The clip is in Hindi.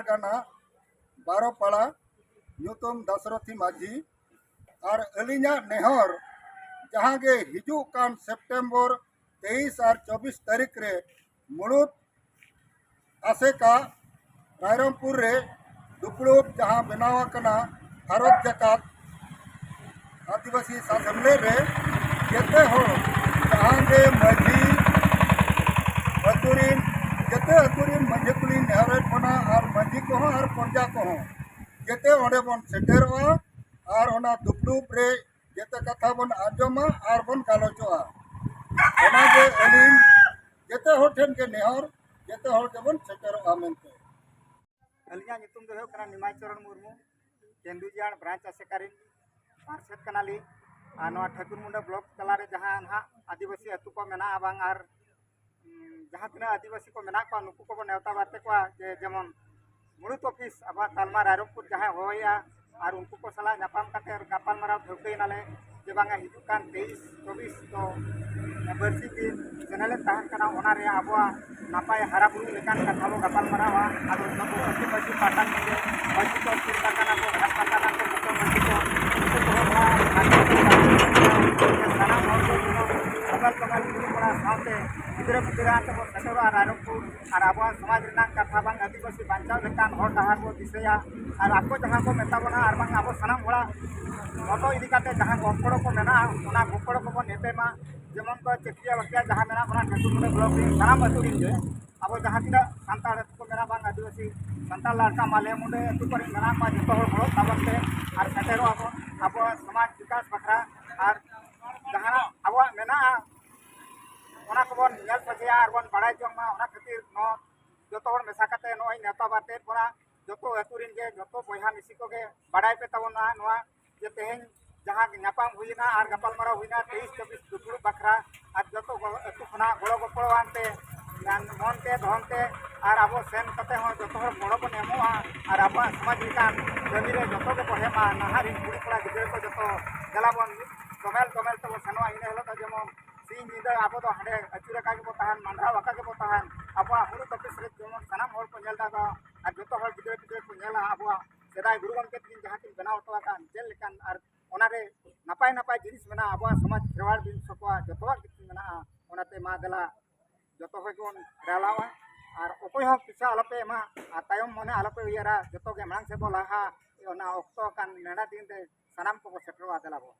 पारगाना बारोपाड़ा ᱧᱩᱛᱩᱢ दशरथी माझी और अलिना नेहर जहाँ गे हिजू कान सेप्टेम्बर 23 और 24 तारीख रे मुड़ुद आसेका रायरंगपुर रे दुपड़ूब जहाँ बनावा कना भारत जाकात आदिवासी सासमले रे जेते हो जहाँ गे माझी अतुरीन जेते अतुरीन माझी कुली नेहर बना और माझी को और पंजा को जेते ओंडे बन सेटेरवा और ओना दुपड़ूब रे जेते कथा बन आजमा और बन गालोचोआ ओना जे अलिन जेते हो ठेन के नेहर जेते हो के बन सेटेरवा मेनते अलिया नितुम दो कना निमाचरण मुर्मू केंदुजान ब्रांच असेकारी पार्षद कनाली आनवा ठाकुर मुंडा ब्लॉक तलारे जहां हा आदिवासी अतु को मेना बांग आर जहां तना आदिवासी को मेना को नुकु को नेवता बाते को जे जेमन मुड़ुत ऑफिस अब तालमा रायरंगपुर जहां होया और उनको को सला नापाम काते और गापाल माराव ठोकई नाले जे बांगा हिजु कान 23 24 तो बरसी दिन जनाले तहन कना ओना रे आबवा नापाय हारा बुरु लेकान कथा बो गापाल मारावा आदो सब अति बसी पाटन के बसी को चिंता कना को घास पाटन को मुको मंडी को साना मोर को सबल कमाल बड़ा साथे गिदरा पुतरा को सटवा रायरंगपुर और आबवा समाज रना कथा बांग आदिवासी बांचाव लेकान हर डहार को दिसया और आपको जहां को मेता बना और बांग आबो सनाम बड़ा मोटो इदी काते जहां गोपड़ो को मेना ओना गोपड़ो को नेपे मा जेमन को चेकिया बकिया जहां मेना बना ठाकुर मुंडा ब्लॉक रे सनाम अतुरिन जे अब जहां तिना संताल को मेना बांग आदिवासी संताल लड़का माले मुंडे अतु पर मेना मा जतो हर बड़ो ताबते और सेटेरो अब समाज विकास बखरा और जहां अब मेना ओना को बन नेल पजिया और बन बड़ाई जोंग मा ओना खातिर न जतो हर मेसा काते नय नेता बाते परा जतो अतुरिन जे जतो बयहा मिसी को गे बड़ाई पे तबना नवा जे तेहेन जहां नापाम हुईना और गपाल मारा हुईना 23 24 दुपुर बखरा और जतो अतु खना गोड़ो गोपड़ो आनते मनते धनते और अब सेन कते हो जतो हर गोड़ो बन एमोआ और अब समाज विकास जमी रे जतो के पहेमा नहारी कुड़ी पड़ा गिदरे को जतो गलाबन कमेल तो सनवा इने हलो तो जेमन सिंह निदा अब तो हडे अचुरा का के बताहन मंडरा वाका के बताहन अब हुरु तपिस रे जेमन सनाम हर को नेलदा का और जतो हर गिदरे को नेला अब सेदाय गुरु गमके तीन जहां तीन बनाव तो का जेल लेकान और ओनारे नापाय नापाय जिनिस मेना अब समाज खेवाड़ बिन सकवा जतवा किछि मेना ओनाते मा देला जतो हो जोन रालावा और ओकोय हो पिछा अलपे मा तायम मने अलपे उयरा जतो के मांग से बोला हा ओना ओक्तो कान नेडा दिन दे सनाम को सेटरवा देला बो।